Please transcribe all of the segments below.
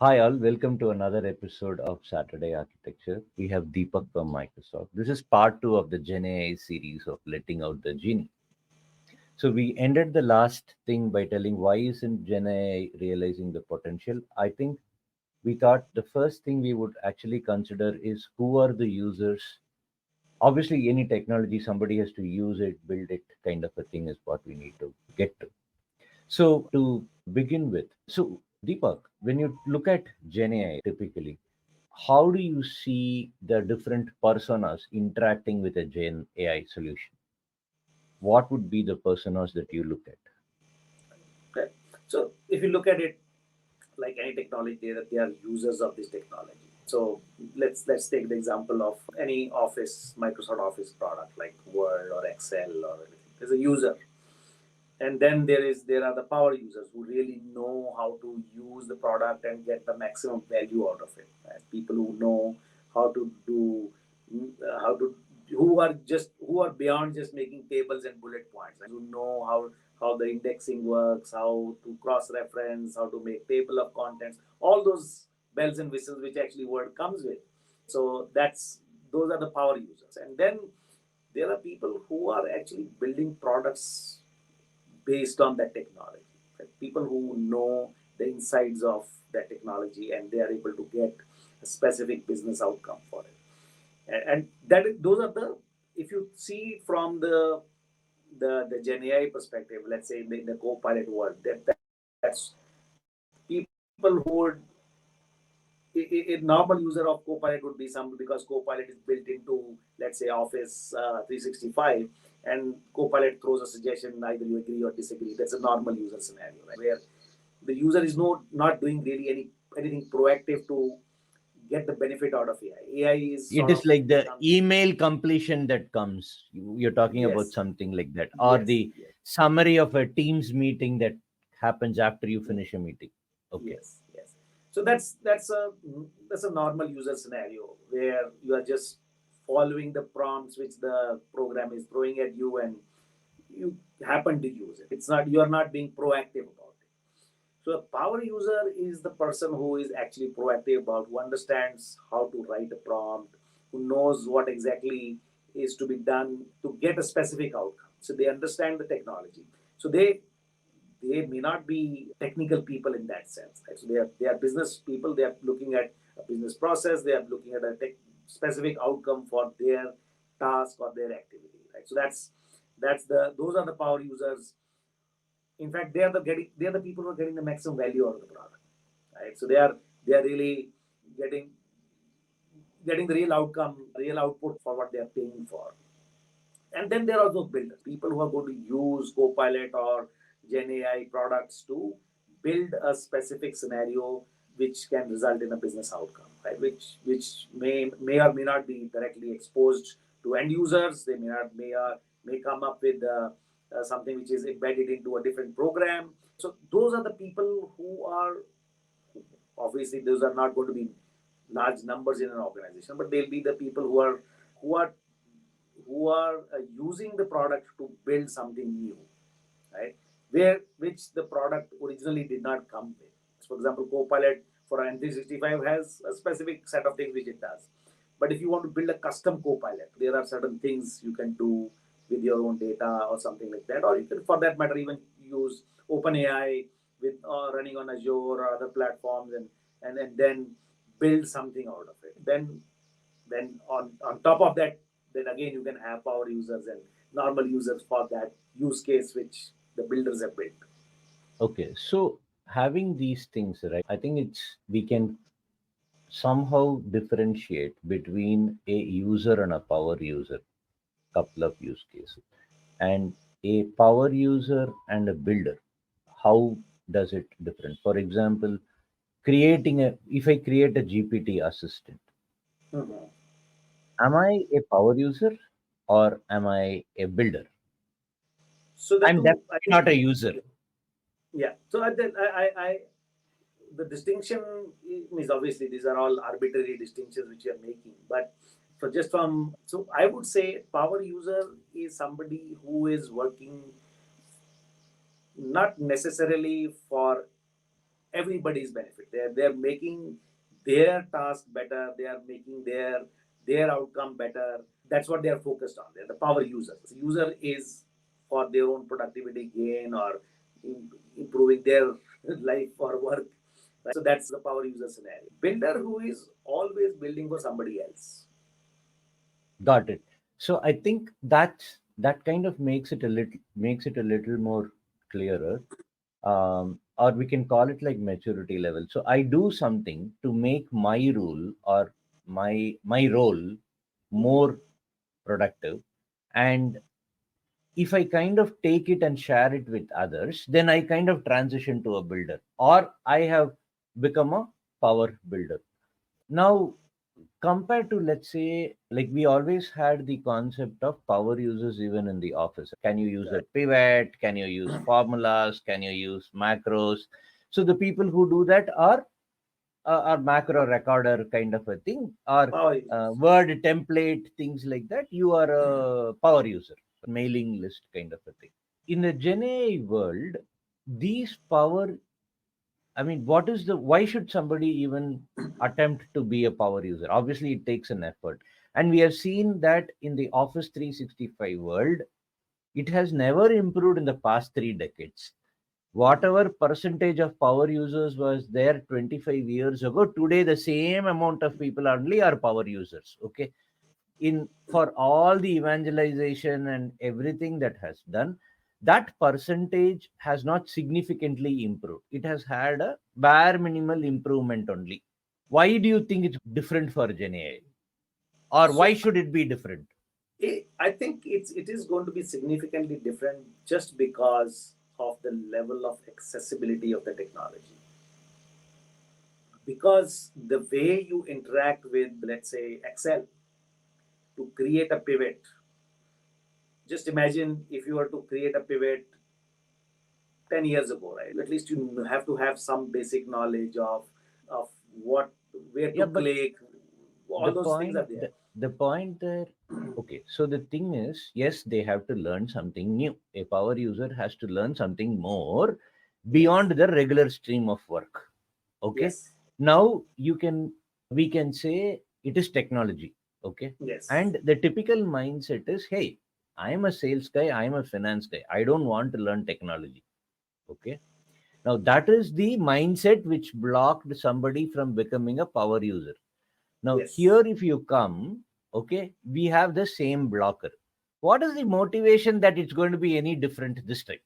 Hi, all. Welcome to another episode of Saturday Architecture. We have Deepak from Microsoft. This is part two of the Gen AI series of Letting Out the Genie. So, we ended the last thing by telling why isn't Gen AI realizing the potential? I think we thought the first thing we would actually consider is who are the users. Obviously, any technology, somebody has to use it, build it, kind of a thing is what we need to get to. So, to begin with, Deepak, when you look at Gen AI typically, how do you see the different personas interacting with a Gen AI solution? What would be the personas that you look at? Okay. So if you look at it like any technology, that they are users of this technology. So let's take the example of any Office, Microsoft Office product like Word or Excel or anything. There's a user, and then there are the power users who really know how to use the product and get the maximum value out of it. Right? People who know how to do how to who are beyond just making tables and bullet points, right? Who know how the indexing works, how to cross reference, how to make table of contents, all those bells and whistles which actually Word comes with. So that's those are the power users. And then there are people who are actually building products based on that technology. Like people who know the insides of that technology and they are able to get a specific business outcome for it. And those are the, if you see from the Gen AI perspective, let's say in the co-pilot world, that's people who would a normal user of Copilot would be some, because Copilot is built into, let's say, Office 365, and Copilot throws a suggestion, either you agree or disagree. That's a normal user scenario, right? Where the user is not doing really anything proactive to get the benefit out of AI. AI is It sort is of like the become, email completion that comes. You're talking about yes, something like that, or yes, the yes, summary of a Teams meeting that happens after you finish a meeting. Okay. yes, yes. So that's a normal user scenario where you are just following the prompts which the program is throwing at you, and you happen to use it. It's not, you are not being proactive about it. So a power user is the person who is actually proactive about, who understands how to write a prompt, who knows what exactly is to be done to get a specific outcome. So they understand the technology. So they may not be technical people in that sense. Right? So they are business people. They are looking at a business process. They are looking at a specific outcome for their task or their activity. Right? So that's the those are the power users. In fact, they are the people who are getting the maximum value out of the product. Right? So they are really getting getting the real outcome, real output for what they are paying for. And then there are those builders, people who are going to use Copilot or Gen AI products to build a specific scenario which can result in a business outcome, right? Which may or may not be directly exposed to end users. They may come up with something which is embedded into a different program. So those are the people who are, obviously those are not going to be large numbers in an organization, but they'll be the people who are using the product to build something new, right? Where which the product originally did not come with. For example, Copilot for an N365 has a specific set of things which it does. But if you want to build a custom Copilot, there are certain things you can do with your own data or something like that. Or you can, for that matter, even use OpenAI with running on Azure or other platforms, and then build something out of it. Then on top of that, then again you can have power users and normal users for that use case which the builders have built. Okay. So having these things, right? I think we can somehow differentiate between a user and a power user, couple of use cases, and a power user and a builder. How does it different? For example, creating a if I create a GPT assistant, Mhm. am I a power user or am I a builder? So the I'm two, I definitely think, not a user. yeah. So I the distinction is, obviously these are all arbitrary distinctions which you are making, but for just from, so I would say power user is somebody who is working not necessarily for everybody's benefit. They're making their task better. They are making their outcome better. That's what they are focused on. They're the power users. The user is for their own productivity gain or improving their life or work. Right? So that's the power user scenario. Builder who is always building for somebody else. Got it. So I think that kind of makes it a little more clearer, or we can call it like maturity level. So I do something to make my rule or my role more productive, and if I kind of take it and share it with others, then I kind of transition to a builder, or I have become a power builder. Now, compared to, let's say, like we always had the concept of power users even in the office. Can you use a pivot? Can you use formulas? Can you use macros? So the people who do that are macro recorder kind of a thing, or Power users. word template things like that. You are a power user, mailing list kind of a thing. In the Gen AI world, these power, I mean, what is the why should somebody even attempt to be a power user? Obviously, it takes an effort. And we have seen that in the Office 365 world, it has never improved in the past 3 decades. Whatever percentage of power users was there 25 years ago, today the same amount of people only are power users. Okay. In for all the evangelization and everything that has done, that percentage has not significantly improved. It has had a bare minimal improvement only. Why do you think it's different for Gen AI, or why So should it be different? I think it is going to be significantly different just because of the level of accessibility of the technology. Because the way you interact with, let's say, Excel to create a pivot, just imagine if you were to create a pivot 10 years ago, right? At least you have to have some basic knowledge of what, where Yeah, to but click, the all those things point are there. the point there, okay, so the thing is, yes, they have to learn something new. A power user has to learn something more beyond Yes. the regular stream of work. Okay. Yes. Now we can say it is technology. Okay. Yes. And the typical mindset is, hey, I am a sales guy, I am a finance guy, I don't want to learn technology. Okay. Now that is the mindset which blocked somebody from becoming a power user. Now, Yes. here, if you come, okay, we have the same blocker. What is the motivation that it's going to be any different this time?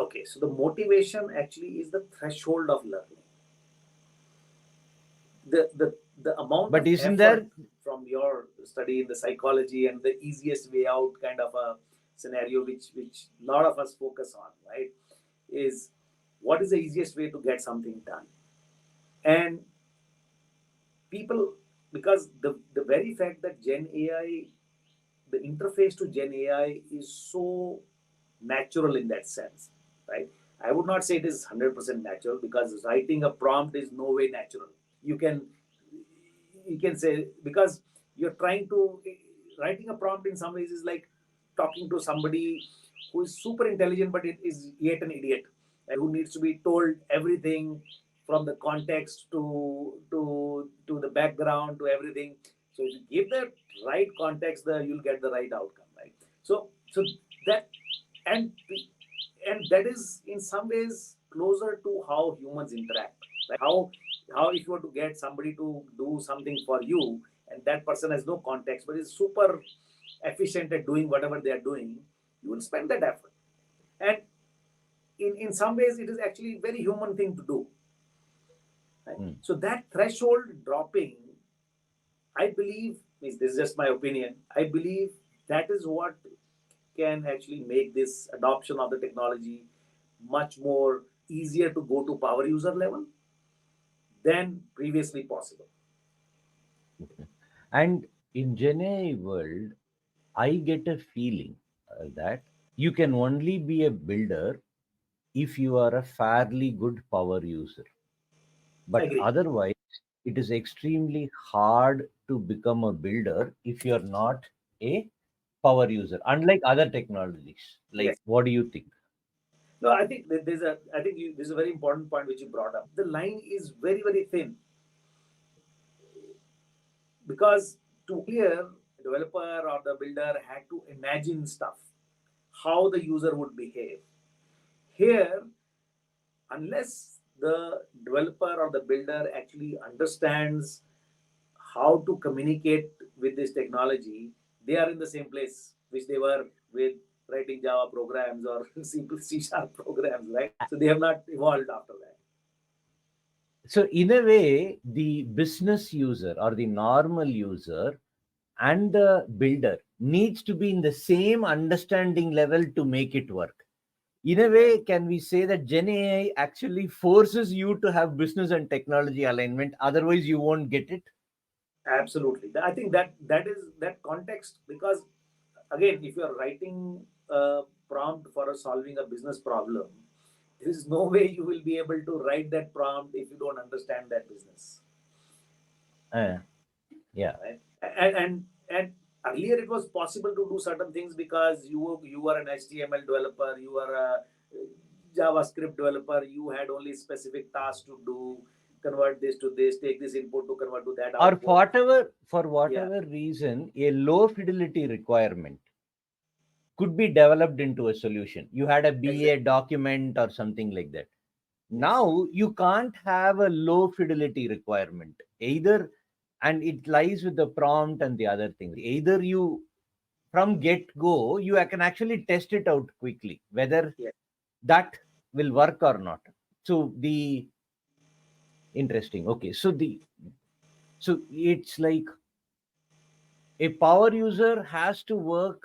Okay, so the motivation actually is the threshold of learning. The amount But of isn't effort there, from your study in the psychology and the easiest way out kind of a scenario which a lot of us focus on, right? Is what is the easiest way to get something done? And people, because the very fact that Gen AI, the interface to Gen AI is so natural in that sense, right? I would not say it is 100% natural because writing a prompt is no way natural. You can say, because you're trying to, writing a prompt in some ways is like talking to somebody who is super intelligent but it is yet an idiot, right? Who needs to be told everything from the context to the background to everything. So if you give the right context, you'll get the right outcome, right? So that, and that is in some ways closer to how humans interact, right? How if you were to get somebody to do something for you and that person has no context but is super efficient at doing whatever they are doing, you will spend that effort. And in some ways it is actually a very human thing to do, right? hmm, So that threshold dropping, I believe, is this is just my opinion, I believe that is what can actually make this adoption of the technology much more easier to go to power user level than previously possible. okay. And in Gen AI world, I get a feeling that you can only be a builder if you are a fairly good power user. But Agree. otherwise, it is extremely hard to become a builder if you're not a power user, unlike other technologies. Yes. Like, what do you think? No, I think there's a very important point which you brought up. The line is very, very thin, because to clear, developer or the builder had to imagine stuff, how the user would behave. Here, unless the developer or the builder actually understands how to communicate with this technology, they are in the same place which they were with writing Java programs or simple C# programs, right? So they have not evolved after that. So in a way, the business user or the normal user and the builder needs to be in the same understanding level to make it work. In a way, can we say that Gen AI actually forces you to have business and technology alignment? Otherwise, you won't get it. Absolutely. I think that is that context, because again, if you are writing a prompt for solving a business problem, there is no way you will be able to write that prompt if you don't understand that business. Uh, yeah. Right? And earlier it was possible to do certain things because you were an HTML developer, you were a JavaScript developer, you had only specific tasks to do, convert this to this, take this input to convert to that Or output. for Yeah, whatever reason, a low fidelity requirement could be developed into a solution. You had a BA exactly. document or something like that. Yes. Now you can't have a low fidelity requirement either, and it lies with the prompt and the other things. Either you from get go you can actually test it out quickly whether Yeah. that will work or not. So the interesting. Okay, so it's like a power user has to work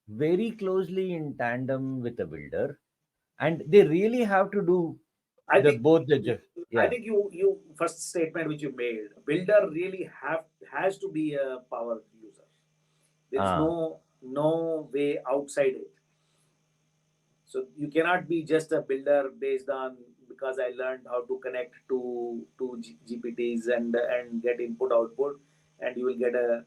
very closely in tandem with the builder, and they really have to do I the think both the I yeah. think you first statement which you made, builder really has to be a power user. There is Ah, no way outside it. So you cannot be just a builder based on because I learned how to connect to GPTs and get input output, and you will get a ah,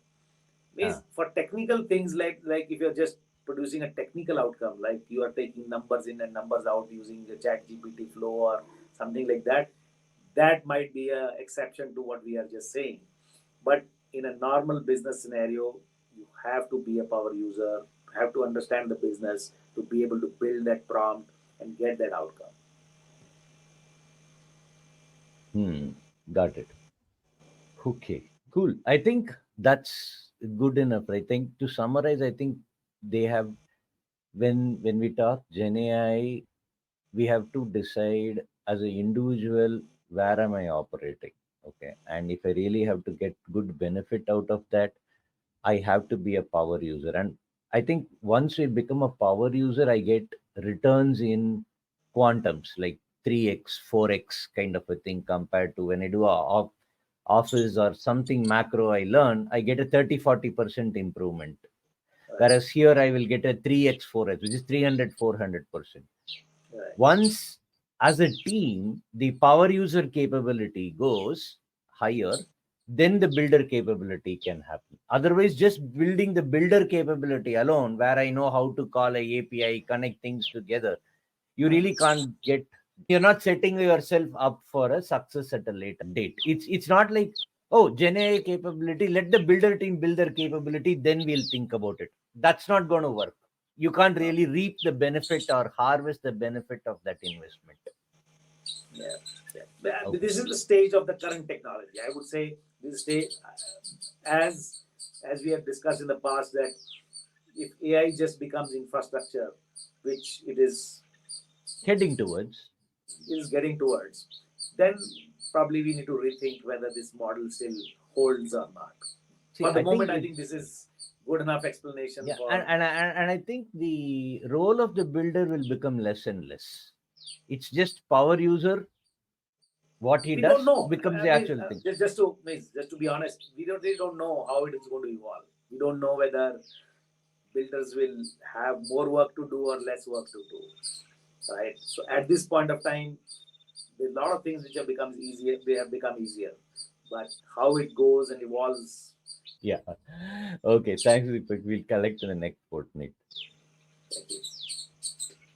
means for technical things like if you're just producing a technical outcome, like you are taking numbers in and numbers out using the chat GPT flow or something like that, that might be a exception to what we are just saying. But in a normal business scenario, you have to be a power user, have to understand the business to be able to build that prompt and get that outcome. hmm, got it. Okay, cool. I think that's good enough. I think to summarize, I think they have when we talk Gen AI, we have to decide as an individual where am I operating. Okay, and if I really have to get good benefit out of that, I have to be a power user. And I think once we become a power user, I get returns in quantums like 3x, 4x kind of a thing compared to when I do office or something macro I learn, I get a 30-40% improvement. Right, Whereas here I will get a 3x, 4x, which is 300-400%. right. Once as a team, the power user capability goes higher, then the builder capability can happen. Otherwise, just building the builder capability alone, where I know how to call a API, connect things together, you really can't get. You're not setting yourself up for a success at a later date. It's not like, oh, Gen AI capability, let the builder team build their capability, then we'll think about it. That's not going to work. You can't No, really reap the benefit or harvest the benefit of that investment. yeah, yeah. But Okay. this is the stage of the current technology. I would say this stage, as we have discussed in the past, that if AI just becomes infrastructure, which Heading towards. it is getting towards, then probably we need to rethink whether this model still holds or not. See, For the I moment, think I think it's, this is good enough explanation yeah, for. and I think the role of the builder will become less and less. It's just power user, what he We don't does know. becomes I the mean, actual thing. just to be honest, we don't really don't know how it is going to evolve. We don't know whether builders will have more work to do or less work to do. Right. So at this point of time, there's a lot of things which have become easier. They have become easier, but how it goes and evolves. Yeah. Okay. Thanks, Deepak. We'll collect in the next fortnight. Thank you.